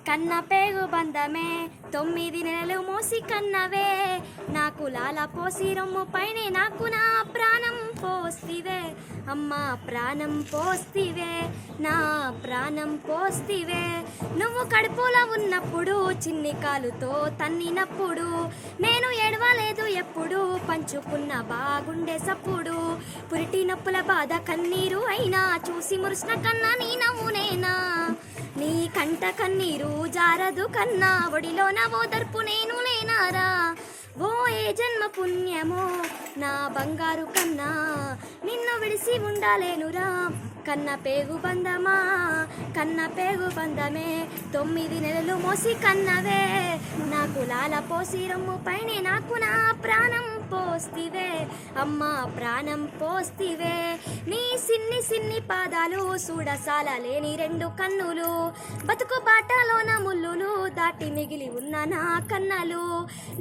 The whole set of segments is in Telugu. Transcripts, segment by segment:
కన్న పేగు బంధమే 9 నెలలు మోసి కన్నవే నాకు లాల పోసి రొమ్ము పైనే నాకు నా ప్రాణం పోస్తివే అమ్మా ప్రాణం పోస్తివే నా ప్రాణం పోస్తివే నువ్వు కడుపులో ఉన్నప్పుడు చిన్ని కాలుతో తన్నినప్పుడు నేను ఏడవలేదు ఎప్పుడు పంచుకున్న బాగుండే సప్పుడు పురిటి నొప్పుల బాధ కన్నీరు అయినా చూసి మురిసిన కన్నా నీ నవ్వునేనా నీ కంట కన్నీరు జారదు కన్నా ఒడిలోన ఓదర్పు నేను లేనారా ఓ ఏ జన్మ పుణ్యమో నా బంగారు కన్నా నిన్ను విడిసి ఉండాలేనురా కన్న పేగు బంధమా కన్న పేగు బంధమే 9 నెలలు మోసి కన్నవే నాకు లాల పోసి రొమ్ము పైనే నాకు నా ప్రాణం పోస్తివే అమ్మా ప్రాణం పోస్తివే నీ సిన్ని పాదాలు చూడసాల లేని 2 కన్నులు బతుకు బాటలోన ముల్లులు దాటి మిగిలి ఉన్న నా కన్నలు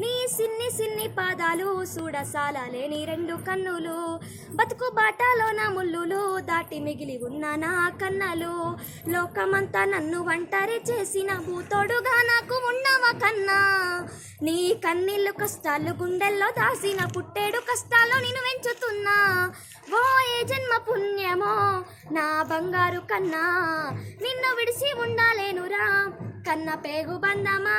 నీ సిన్ని పాదాలు చూడసాల లేని 2 కన్నులు బతుకు బాటలోన ముల్లులు దాటి మిగిలి ఉన్న నా కన్నలు లోకమంతా నన్ను ఒంటరి చేసిన భూతోడుగా నాకు ఉన్నవ కన్నా నీ కన్నీళ్ళు కష్టాలు గుండెల్లో దాసిన పుట్టేడు కష్టాలు నేను వెంచుతున్నా ఓ ఏ జన్మ పుణ్యమో నా బంగారు కన్నా నిన్ను విడిసి ఉండాలేనురా కన్న పేగు బంధమా